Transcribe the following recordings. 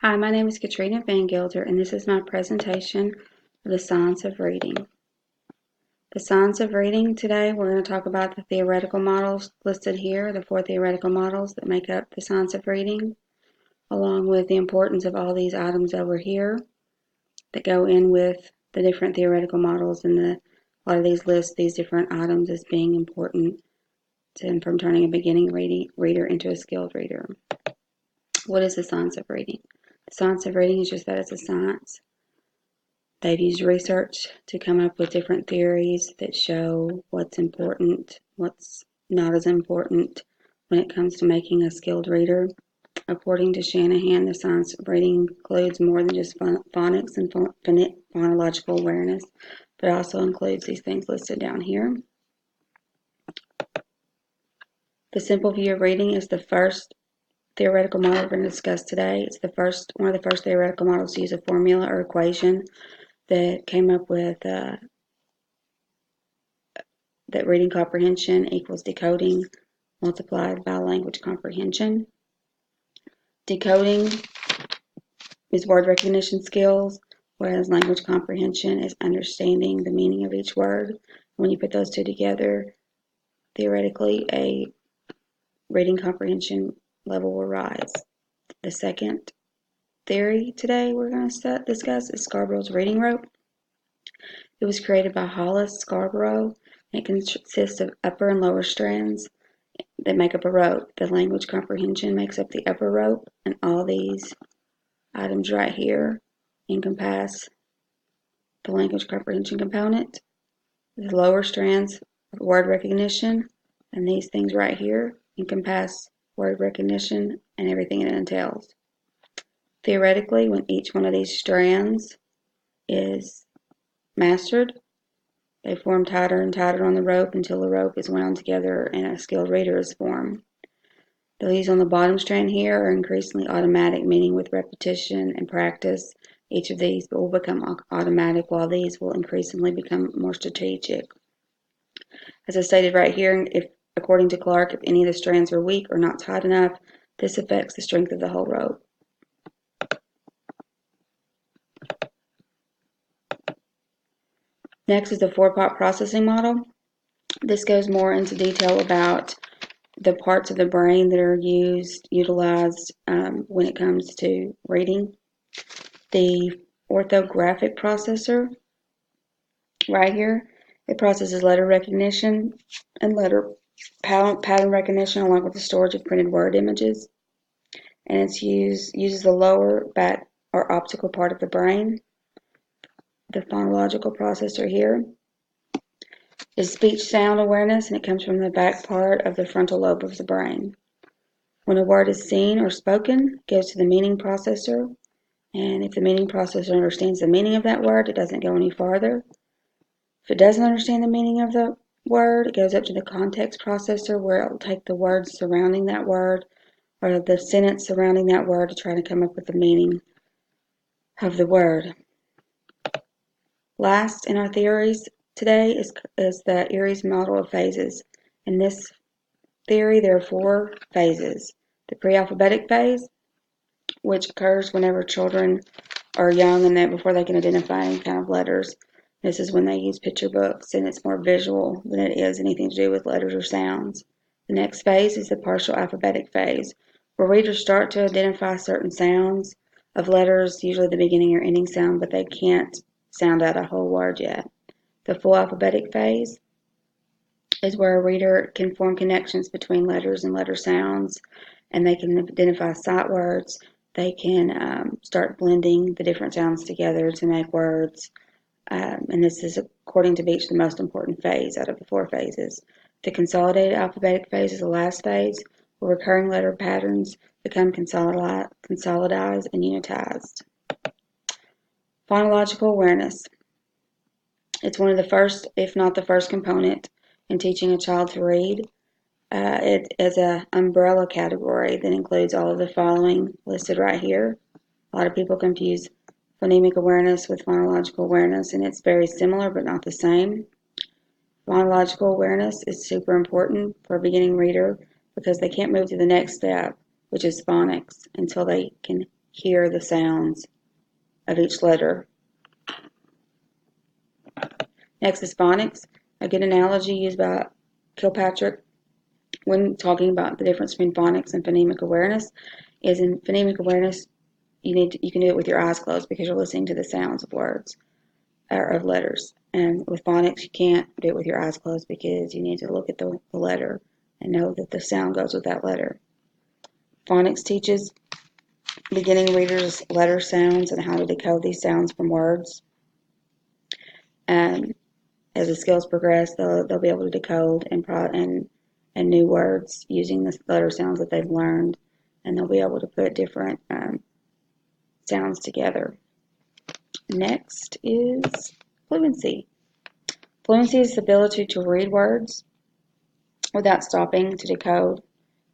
Hi, my name is Katrina Van Gilder, and this is my presentation of the science of reading. The science of reading today, we're going to talk about the theoretical models listed here, the 4 theoretical models that make up the science of reading, along with the importance of all these items over here that go in with the different theoretical models, and a lot of these list these different items as being important from turning a beginning reader into a skilled reader. What is the science of reading? The science of reading is just that it's a science. They've used research to come up with different theories that show what's important, what's not as important when it comes to making a skilled reader. According to Shanahan, the science of reading includes more than just phonics and phonological awareness, but also includes these things listed down here. The simple view of reading is the first theoretical model we're going to discuss today. It's one of the first theoretical models to use a formula or equation that came up with that reading comprehension equals decoding multiplied by language comprehension. Decoding is word recognition skills, whereas language comprehension is understanding the meaning of each word. When you put those two together, theoretically, a reading comprehension level will rise. The second theory today we're going to discuss is Scarborough's reading rope. It was created by Hollis Scarborough. It consists of upper and lower strands that make up a rope. The language comprehension makes up the upper rope, and all these items right here encompass the language comprehension component. The lower strands of word recognition, and these things right here encompass word recognition and everything it entails. Theoretically, when each one of these strands is mastered, they form tighter and tighter on the rope until the rope is wound together and a skilled reader is formed. These on the bottom strand here are increasingly automatic, meaning with repetition and practice, each of these will become automatic, while these will increasingly become more strategic. As I stated right here, according to Clark, if any of the strands are weak or not tight enough, this affects the strength of the whole rope. Next is the 4-pot processing model. This goes more into detail about the parts of the brain that are utilized when it comes to reading. The orthographic processor right here, it processes letter recognition and letter pattern recognition along with the storage of printed word images, and it uses the lower back or optical part of the brain. The phonological processor here is speech sound awareness, and it comes from the back part of the frontal lobe of the brain. When a word is seen or spoken, it goes to the meaning processor, and if the meaning processor understands the meaning of that word, it doesn't go any farther. If it doesn't understand the meaning of the word, it goes up to the context processor, where it will take the words surrounding that word or the sentence surrounding that word to try to come up with the meaning of the word. Last in our theories today is the Eries model of phases. In this theory, there are 4 phases. The pre-alphabetic phase, which occurs whenever children are young and before they can identify any kind of letters. This is when they use picture books, and it's more visual than it is anything to do with letters or sounds. The next phase is the partial alphabetic phase, where readers start to identify certain sounds of letters, usually the beginning or ending sound, but they can't sound out a whole word yet. The full alphabetic phase is where a reader can form connections between letters and letter sounds, and they can identify sight words. They can start blending the different sounds together to make words. And this is, according to Beach, the most important phase out of the 4 phases. The consolidated alphabetic phase is the last phase, where recurring letter patterns become consolidized and unitized. Phonological awareness. It's one of the first, if not the first component in teaching a child to read. It is an umbrella category that includes all of the following listed right here. A lot of people confuse phonemic awareness with phonological awareness, and it's very similar but not the same. Phonological awareness is super important for a beginning reader because they can't move to the next step, which is phonics, until they can hear the sounds of each letter. Next is phonics. A good analogy used by Kilpatrick when talking about the difference between phonics and phonemic awareness is in phonemic awareness, you can do it with your eyes closed because you're listening to the sounds of words or of letters. And with phonics, you can't do it with your eyes closed because you need to look at the letter and know that the sound goes with that letter. Phonics teaches beginning readers letter sounds and how to decode these sounds from words. And as the skills progress, they'll be able to decode and new words using the letter sounds that they've learned, and they'll be able to put different sounds together. Next is fluency. Fluency is the ability to read words without stopping to decode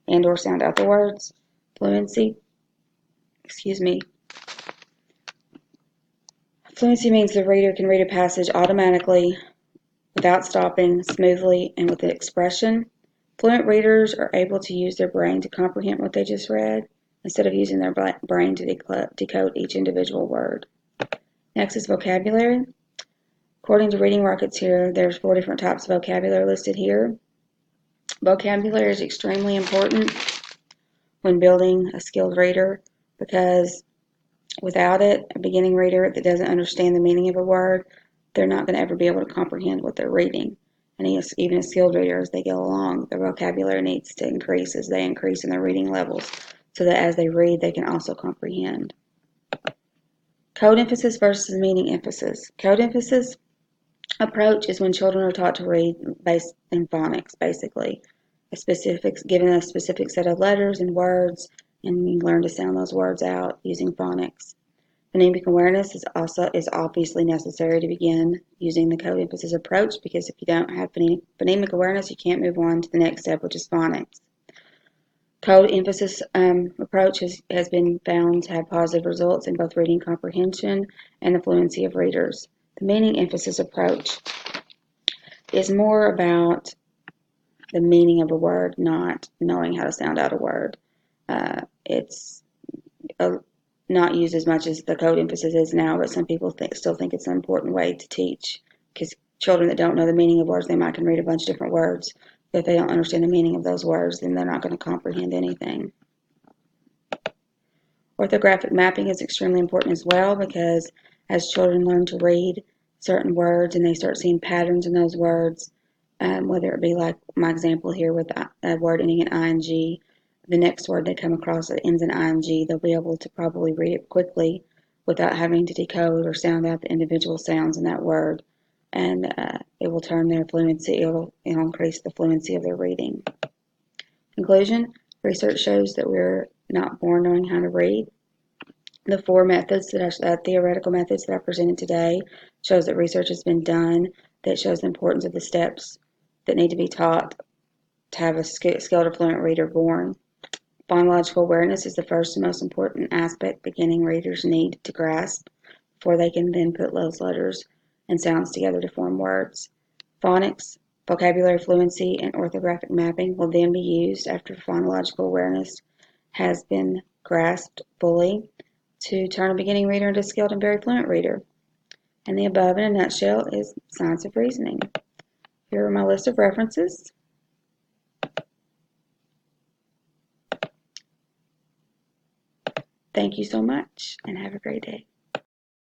and or sound out the words. Fluency means the reader can read a passage automatically without stopping, smoothly, and with expression. Fluent readers are able to use their brain to comprehend what they just read instead of using their brain to decode each individual word. Next is vocabulary. According to Reading Rockets here, there's 4 different types of vocabulary listed here. Vocabulary is extremely important when building a skilled reader because without it, a beginning reader that doesn't understand the meaning of a word, they're not going to ever be able to comprehend what they're reading. And even a skilled reader, as they go along, their vocabulary needs to increase as they increase in their reading levels so that as they read, they can also comprehend. Code emphasis versus meaning emphasis. Code emphasis approach is when children are taught to read based in phonics, basically. Given a specific set of letters and words, and you learn to sound those words out using phonics. Phonemic awareness is obviously necessary to begin using the code emphasis approach because if you don't have phonemic awareness, you can't move on to the next step, which is phonics. Code emphasis approach has been found to have positive results in both reading comprehension and the fluency of readers. The meaning emphasis approach is more about the meaning of a word, not knowing how to sound out a word. It's not used as much as the code emphasis is now, but some people still think it's an important way to teach because children that don't know the meaning of words, they might can read a bunch of different words, but if they don't understand the meaning of those words, then they're not going to comprehend anything. Orthographic mapping is extremely important as well because as children learn to read certain words and they start seeing patterns in those words, whether it be like my example here with a word ending in ing, the next word they come across that ends in ing, they'll be able to probably read it quickly without having to decode or sound out the individual sounds in that word. And it will turn their fluency, it'll increase the fluency of their reading. Conclusion, research shows that we're not born knowing how to read. The 4 methods theoretical methods that I presented today shows that research has been done that shows the importance of the steps that need to be taught to have a skilled or fluent reader born. Phonological awareness is the first and most important aspect beginning readers need to grasp before they can then put those letters and sounds together to form words. Phonics, vocabulary fluency, and orthographic mapping will then be used after phonological awareness has been grasped fully to turn a beginning reader into a skilled and very fluent reader. And the above in a nutshell is science of reasoning. Here are my list of references. Thank you so much and have a great day.